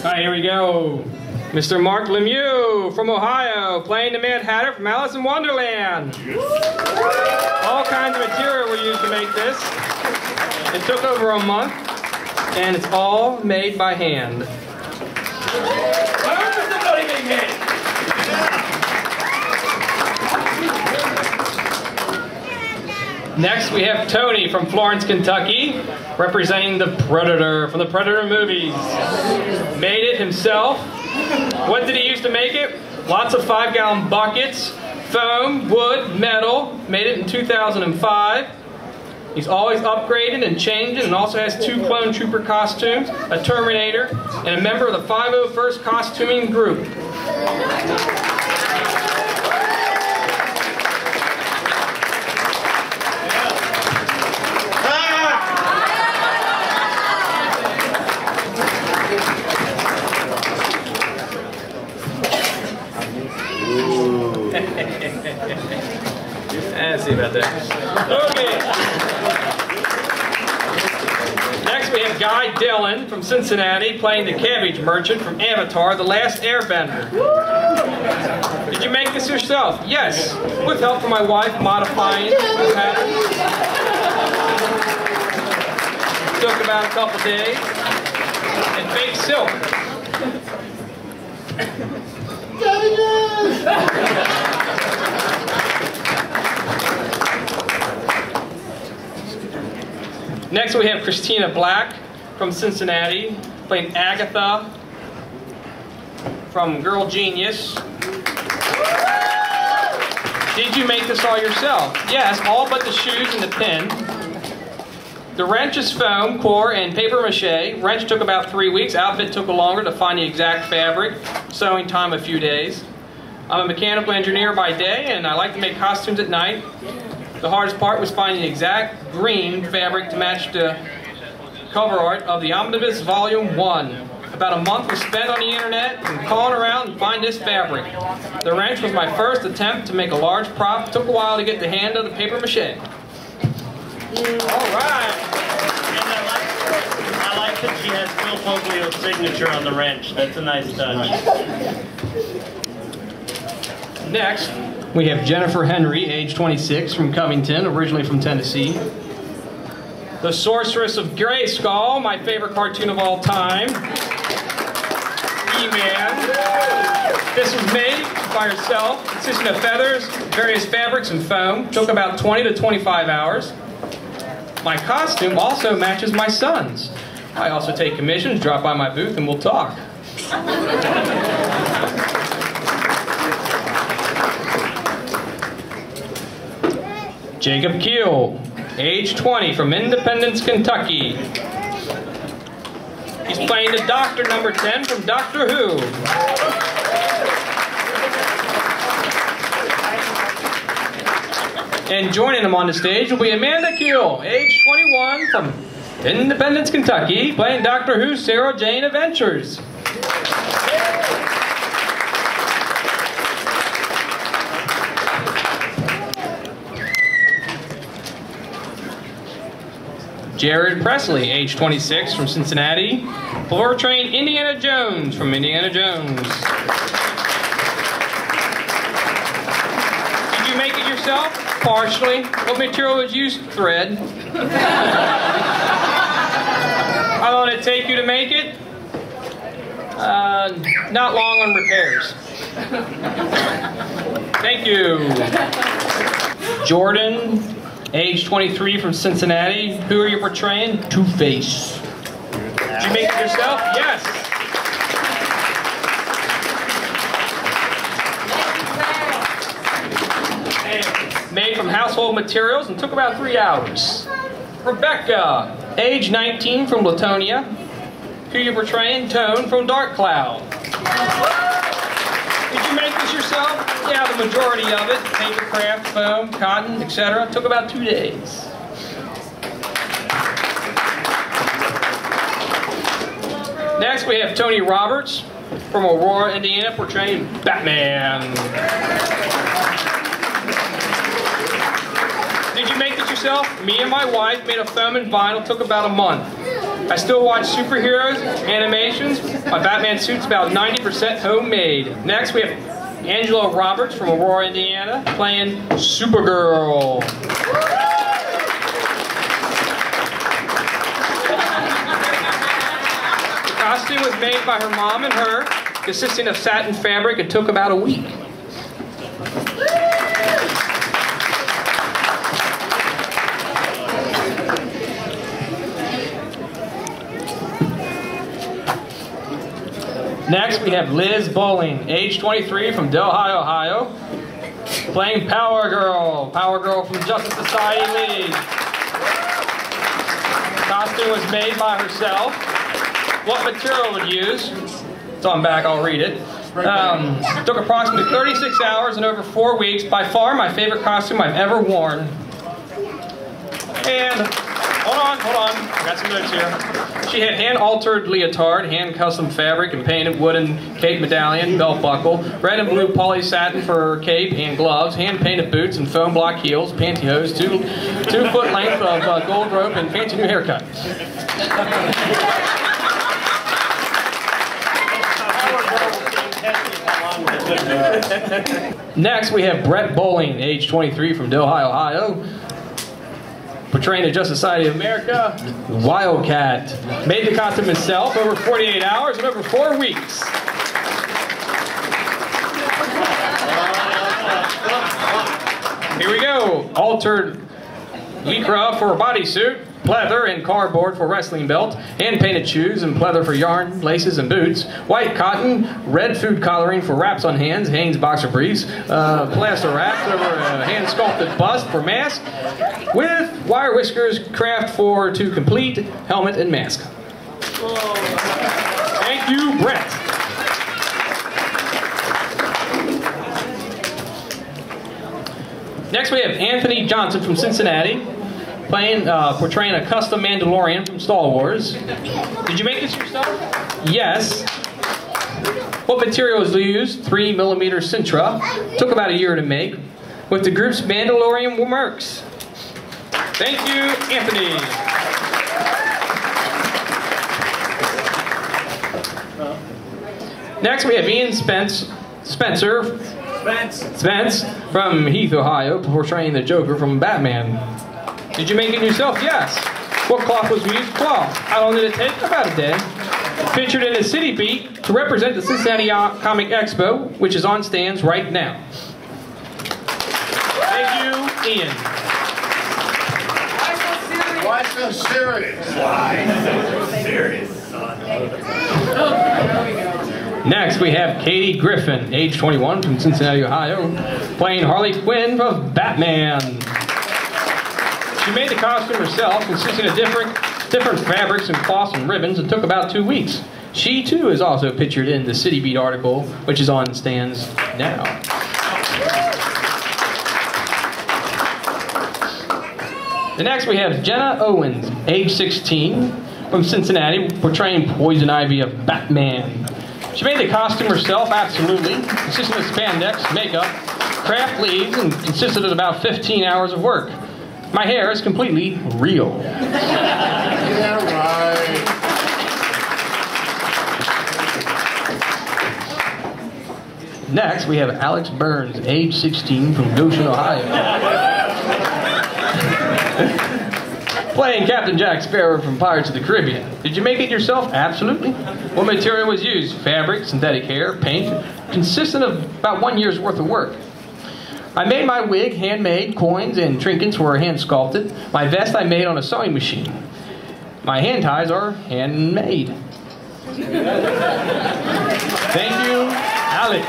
Alright, here we go. Mr. Mark Lemieux from Ohio, playing the Mad Hatter from Alice in Wonderland. All kinds of material were used to make this. It took over a month, and it's all made by hand. Next, we have Tony from Florence, Kentucky, representing the Predator from the Predator movies. Made it himself. What did he use to make it? Lots of 5-gallon buckets, foam, wood, metal. Made it in 2005. He's always upgrading and changing, and also has 2 clone trooper costumes, a Terminator, and a member of the 501st Costuming Group. Let's see about that. Okay. Next we have Guy Dillon from Cincinnati, playing the cabbage merchant from Avatar: The Last Airbender. Did you make this yourself? Yes, with help from my wife modifying the pattern. Took about a couple days. And fake silk. Next we have Christina Black from Cincinnati, playing Agatha from Girl Genius. Did you make this all yourself? Yes, all but the shoes and the pin. The wrench is foam, core, and paper mache. Wrench took about 3 weeks. Outfit took longer to find the exact fabric. Sewing time a few days. I'm a mechanical engineer by day, and I like to make costumes at night. The hardest part was finding the exact green fabric to match the cover art of the Omnibus Volume 1. About a month was spent on the internet and calling around and find this fabric. The wrench was my first attempt to make a large prop. It took a while to get the hand of the paper mache. All right. And I like that she has Phil Foglio's signature on the wrench. That's a nice touch. Next, we have Jennifer Henry, age 26, from Covington, originally from Tennessee. The Sorceress of Grayskull, my favorite cartoon of all time. E-Man. This was made by herself, consisting of feathers, various fabrics, and foam. Took about 20 to 25 hours. My costume also matches my son's. I also take commissions, drop by my booth, and we'll talk. Jacob Keel, age 20, from Independence, Kentucky. He's playing the Doctor number 10 from Doctor Who. And joining him on the stage will be Amanda Keel, age 21, from Independence, Kentucky, playing Doctor Who's Sarah Jane Adventures. Jared Presley, age 26, from Cincinnati, floor-trained Indiana Jones from Indiana Jones. Did you make it yourself? Partially. What material was used? Thread. How long did it take you to make it? Not long on repairs. Thank you. Jordan, age 23, from Cincinnati. Who are you portraying? Two-Face. Did you make it yourself? Yes. Made from household materials and took about 3 hours. Rebecca, age 19, from Latonia. Who are you portraying? Tone from Dark Cloud. Did you make this yourself? Yeah, the majority of it. Paper craft, foam, cotton, etc. Took about 2 days. Next we have Tony Roberts from Aurora, Indiana, portraying Batman. Did you make this yourself? Me and my wife made a foam and vinyl. Took about a month. I still watch superheroes, animations. My Batman suit's about 90% homemade. Next, we have Angela Roberts from Aurora, Indiana, playing Supergirl. The costume was made by her mom and her, consisting of satin fabric, and took about a week. Next, we have Liz Bowling, age 23, from Delhi, Ohio, playing Power Girl. Power Girl from Justice Society League. The costume was made by herself. What material would use? It's on back, I'll read it. Took approximately 36 hours and over 4 weeks. By far my favorite costume I've ever worn. And, hold on, I got some notes here. She had hand-altered leotard, hand-custom fabric, and painted wooden cape medallion, belt buckle, red and blue poly satin for her cape and gloves, hand-painted boots and foam block heels, pantyhose, two-foot length of gold rope, and fancy new haircut. Next, we have Brett Bowling, age 23, from Delhi, Ohio, portraying the Justice Society of America, Wildcat. Made the costume himself over 48 hours and over 4 weeks. Here we go. Altered lycra for a bodysuit, pleather and cardboard for wrestling belt, hand-painted shoes and pleather for yarn, laces, and boots, white cotton, red food coloring for wraps on hands, Hanes boxer briefs, plaster wraps over a hand-sculpted bust for mask, with wire whiskers craft for to complete helmet and mask. Thank you, Brett. Next we have Anthony Johnson from Cincinnati, portraying a custom Mandalorian from Star Wars. Did you make this yourself? Yes. What material was used? 3mm Sintra. Took about a year to make, with the group's Mandalorian mercs. Thank you, Anthony. Next we have Ian Spence from Heath, Ohio, portraying the Joker from Batman. Did you make it yourself? Yes. What cloth was used? Cloth. How long did it take? About a day. Featured in a City Beat to represent the Cincinnati Comic Expo, which is on stands right now. Thank you, Ian. Why so serious? Why so serious, son? Next, we have Katie Griffin, age 21, from Cincinnati, Ohio, playing Harley Quinn from Batman. She made the costume herself, consisting of different fabrics and cloths and ribbons, and took about 2 weeks. She, too, is also pictured in the City Beat article, which is on stands now. The next, we have Jenna Owens, age 16, from Cincinnati, portraying Poison Ivy of Batman. She made the costume herself, absolutely, consisting of spandex, makeup, craft leaves, and consisted of about 15 hours of work. My hair is completely real. Yeah, right. Next, we have Alex Burns, age 16, from Goshen, Ohio. Playing Captain Jack Sparrow from Pirates of the Caribbean. Did you make it yourself? Absolutely. What material was used? Fabric, synthetic hair, paint, consistent of about 1 year's worth of work. I made my wig handmade, coins and trinkets were hand sculpted. My vest I made on a sewing machine. My hand ties are handmade. Thank you, Alex.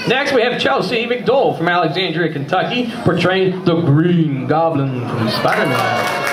Next, we have Chelsea McDowell from Alexandria, Kentucky, portraying the Green Goblin from Spider-Man.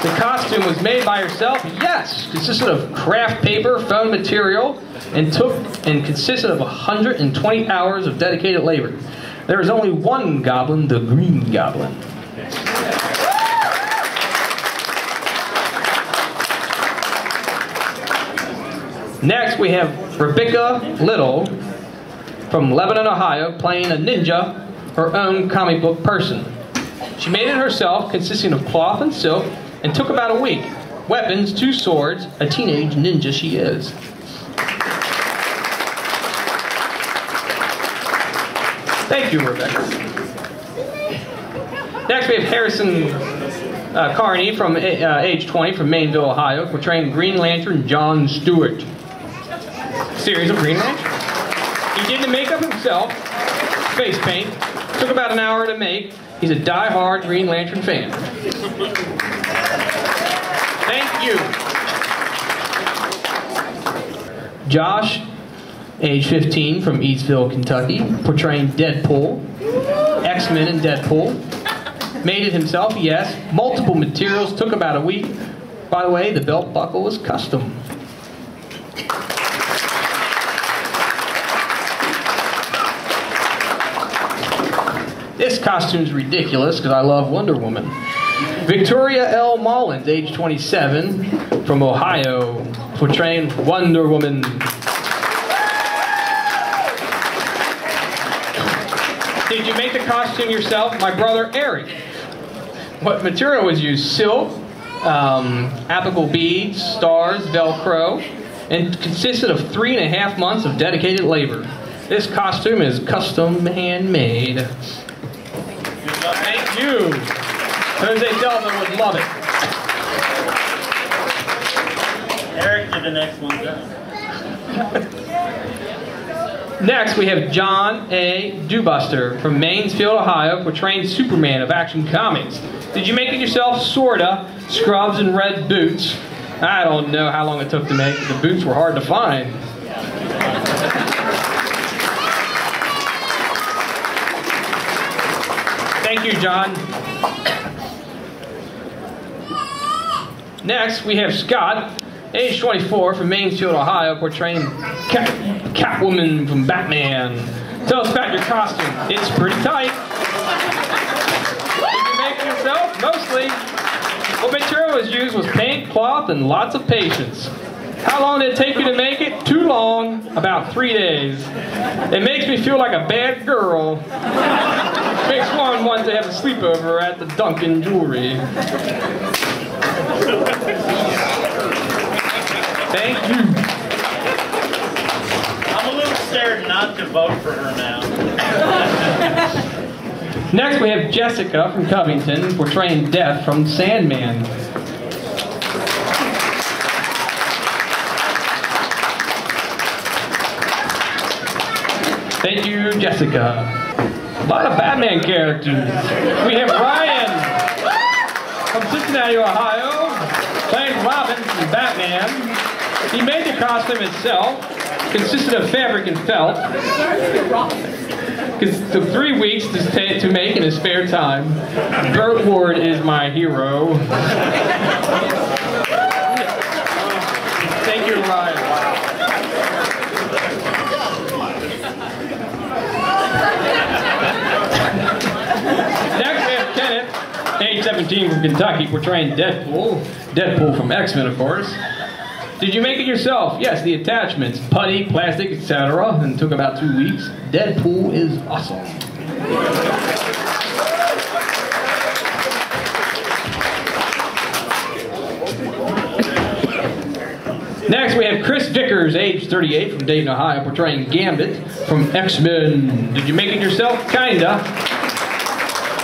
The costume was made by herself, yes. Consisted of craft paper, foam material, and consisted of 120 hours of dedicated labor. There is only one goblin, the Green Goblin. Next, we have Rebecca Little from Lebanon, Ohio, playing a ninja, her own comic book person. She made it herself, consisting of cloth and silk, and took about a week. Weapons, 2 swords, a teenage ninja she is. Thank you, Rebecca. Next we have Harrison Carney, from age 20, from Maineville, Ohio, portraying Green Lantern John Stewart. Series of Green Lantern. He did the makeup himself, face paint, took about an hour to make. He's a die-hard Green Lantern fan. Thank you. Josh, age 15, from Eastville, Kentucky, portraying Deadpool, X-Men and Deadpool. Made it himself, yes. Multiple materials, took about a week. By the way, the belt buckle was custom. This costume's ridiculous because I love Wonder Woman. Victoria L. Mullins, age 27, from Ohio, portraying Wonder Woman. Did you make the costume yourself? My brother Eric. What material was used? Silk, apical beads, stars, Velcro, and consisted of 3.5 months of dedicated labor. This costume is custom handmade. Thank you. Jose Delta would love it. Eric did an excellent job. Next, we have John A. Dewbuster from Mansfield, Ohio, portraying Superman of Action Comics. Did you make it yourself? Sorta. Scrubs and red boots. I don't know how long it took to make. The boots were hard to find. Thank you, John. Next, we have Scott, age 24, from Mansfield, Ohio, portraying Catwoman from Batman. Tell us about your costume. It's pretty tight. Did you make it yourself? Mostly. What material was used was paint, cloth, and lots of patience. How long did it take you to make it? Too long. About 3 days. It makes me feel like a bad girl. Makes one want to have a sleepover at the Duncan Jewelry. Thank you. I'm a little scared not to vote for her now. Next we have Jessica from Covington, portraying Death from Sandman. Thank you, Jessica. A lot of Batman characters. We have Ryan from Cincinnati, Ohio, playing Robin from Batman. He made the costume itself, consisted of fabric and felt. It took 3 weeks to make in his spare time. Burt Ward is my hero. Thank you, Ryan. Next we have Kenneth, age 17, from Kentucky, portraying Deadpool. Deadpool from X-Men, of course. Did you make it yourself? Yes, the attachments, putty, plastic, etc. And it took about 2 weeks. Deadpool is awesome. Next we have Chris Vickers, age 38, from Dayton, Ohio, portraying Gambit from X-Men. Did you make it yourself? Kinda.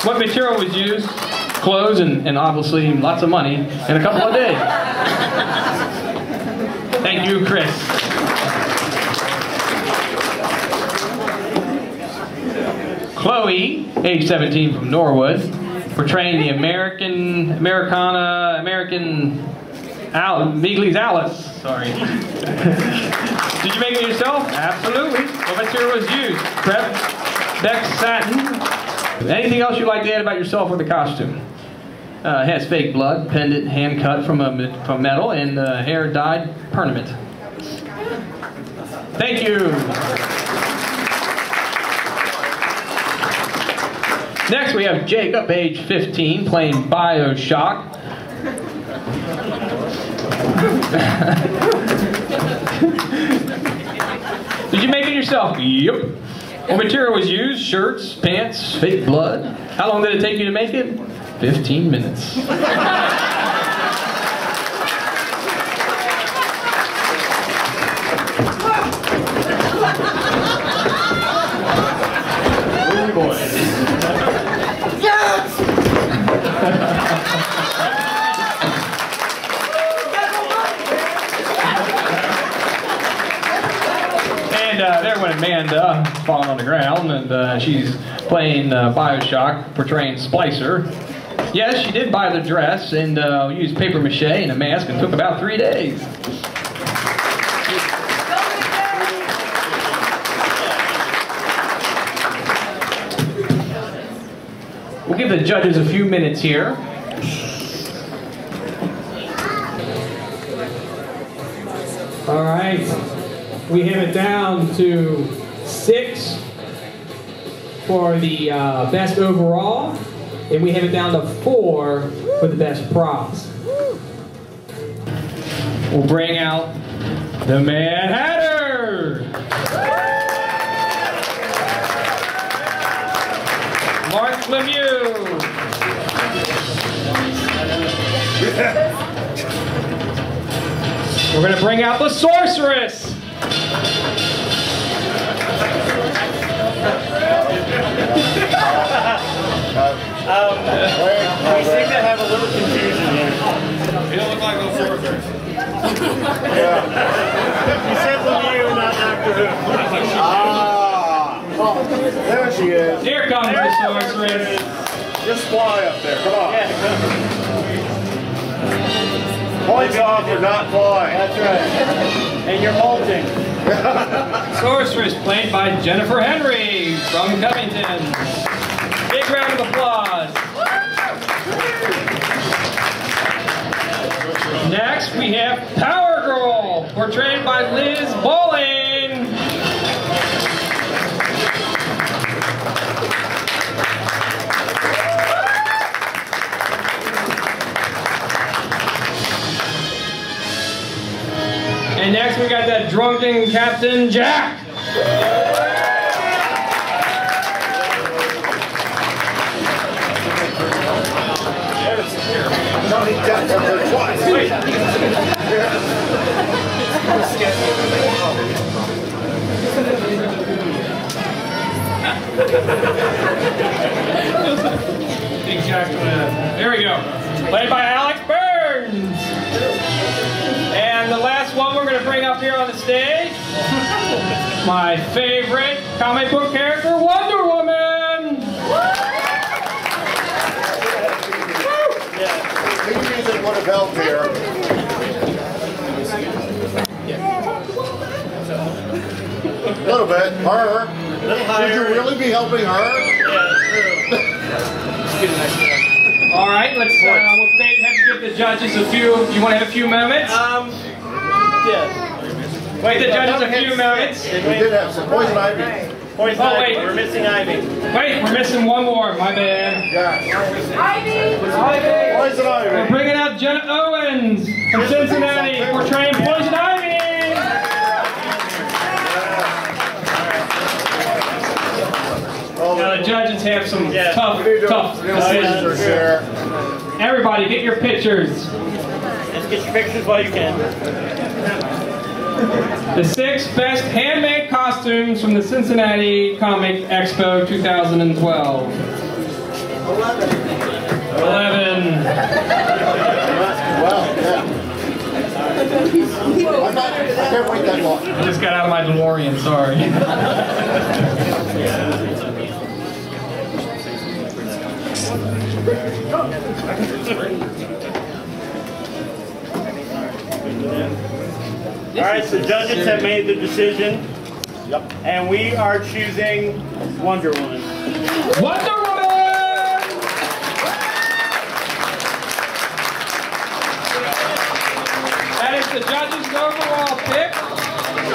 What material was used? Clothes and obviously lots of money in a couple of days. Thank you, Chris. Chloe, age 17, from Norwood, portraying the Miguel's Alice. Sorry. Did you make it yourself? Absolutely. What material was used? Crepe, Beck satin. Anything else you'd like to add about yourself or the costume? It has fake blood, pendant, hand cut from metal, and hair dyed permanent. Thank you. Next we have Jacob, age 15, playing Bioshock. Did you make it yourself? Yep. What material was used? Shirts, pants, fake blood. How long did it take you to make it? 15 minutes. There went Amanda falling on the ground, and she's playing Bioshock, portraying Splicer. Yes, she did buy the dress and used paper mache and a mask, and took about 3 days. We'll give the judges a few minutes here. All right. We have it down to 6 for the best overall, and we have it down to 4 for the best props. We'll bring out the Mad Hatter! Mark Lemieux! We're going to bring out the Sorceress! We seem to have a little confusion here. You don't look like no sorceress. You said Lemieux, not Doctor Who. Ah! There she is. Here comes the Sorceress! Just fly up there, come on. Yeah. Points off for not flying. That's right. And you're molting. Sorceress, played by Jennifer Henry from Covington. Big round of applause. Next, we have Power Girl, portrayed by Liz Bowling. And next, we got that drunken Captain Jack. There we go. Played by Alex Burns. And the last one we're going to bring up here on the stage, my favorite comic book character, Wonder Woman. Maybe they would have helped here. A little bit. Her. Should you really be helping her? All right, let's we'll have to give the judges a few. You want to have a few moments? Yeah. Wait, the judges a few moments. We did have some poison ivy. Poison ivy. We're missing ivy. Wait, we're missing one more. My bad. Yeah. Ivy! Poison ivy. We're bringing out Jenna Owens from Cincinnati, portraying Poison Ivy. Now the judges have some tough decisions. Everybody, get your pictures. Just get your pictures while you can. The 6 best handmade costumes from the Cincinnati Comic Expo 2012. 11. Well, yeah. I can't wait that long. I just got out of my DeLorean, sorry. Alright, so judges have made the decision. Yep. And we are choosing Wonder Woman. Wonder Woman! That is the judges' overall pick.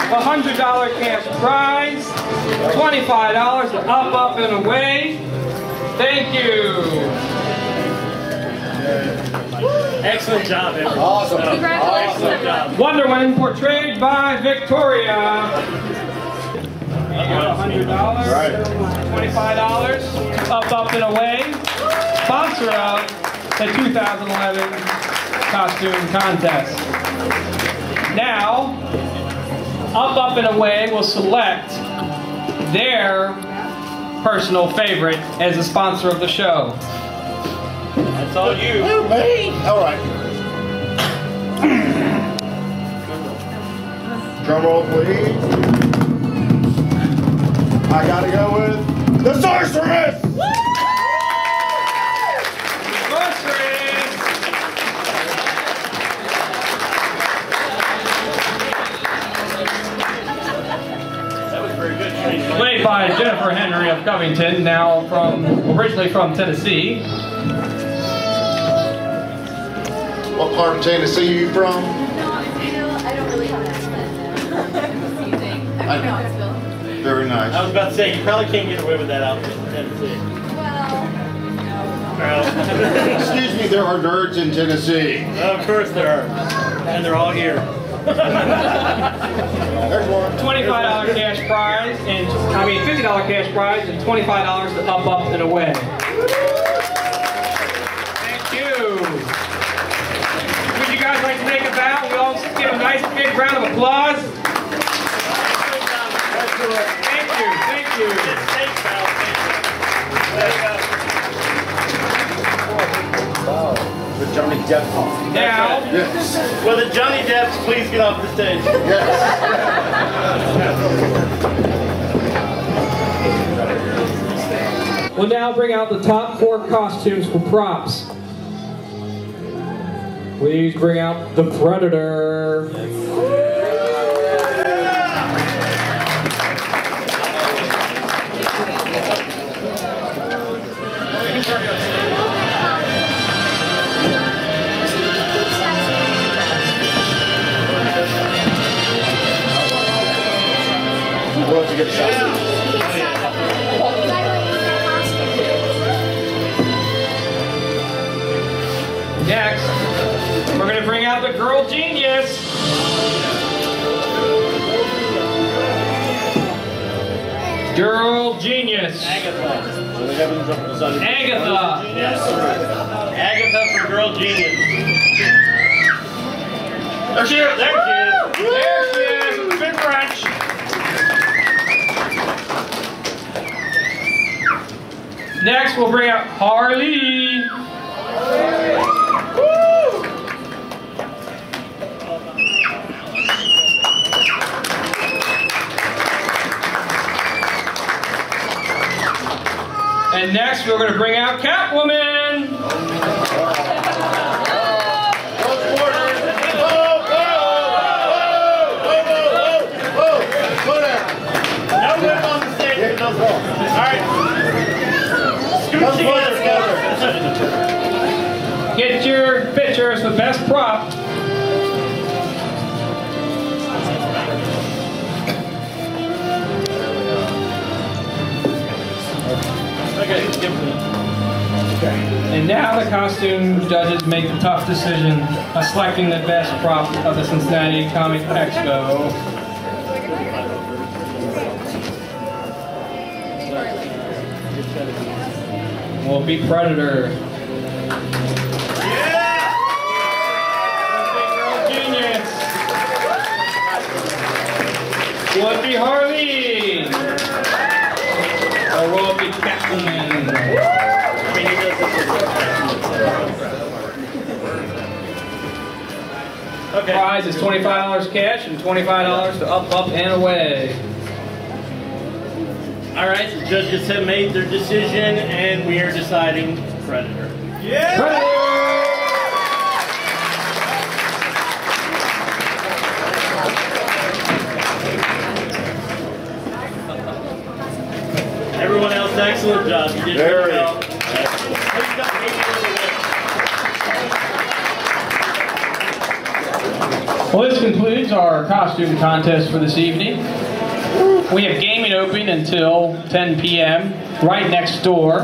$100 cash prize. $25 to up, and away. Thank you. Excellent job, everyone. Awesome. Congratulations, Excellent job. Wonder Woman portrayed by Victoria. $100, Right. $25, up and away. Sponsor of the 2011 costume contest. Now, up and away will select their personal favorite as the sponsor of the show. That's all you. Me? All right. Drum roll, please. I gotta go with the sorceress. Played by Jennifer Henry of Covington, now originally from Tennessee. What part of Tennessee are you from? I don't really have an accent. I know. Very nice. I was about to say, you probably can't get away with that outfit in Tennessee. Well, Excuse me, there are nerds in Tennessee. Of course there are. And they're all here. There's one. $25 cash prize, $50 cash prize, and $25 to up and away. Thank you. Would you guys like to take a bow? We all give a nice big round of applause. Thank you. Thank you. The Johnny Depp off. Now, Yes. Will the Johnny Depps please get off the stage? Yes. We'll now bring out the top 4 costumes for props. Please bring out the Predator. We'll have to get a shot. next, we're going to bring out the girl genius. Girl genius. Agatha. Agatha. Yes. Agatha from Girl Genius. There she is. There she is. There she is. Big wrench. Next, we'll bring out Harley. And next, we're going to bring out Catwoman. No whip on the stage with those balls. Alright. Scoot together. Get your picture as the best prop. And now the costume judges make the tough decision of selecting the best prop of the Cincinnati Comic Expo. Will it be Predator? Yeah! Girl Genius? Will it be Harley? Or will it be Catwoman? Okay. Prize is $25 cash and $25 to up, and away. Alright, the judges have made their decision and we are deciding Predator. Yeah! Predator! Everyone else, excellent job. You did very well. Well, this concludes our costume contest for this evening. We have gaming open until 10 p.m. right next door.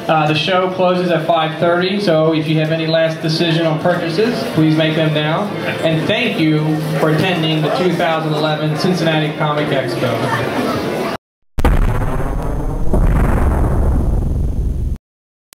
The show closes at 5:30, so if you have any last decision on purchases, please make them now. And thank you for attending the 2011 Cincinnati Comic Expo.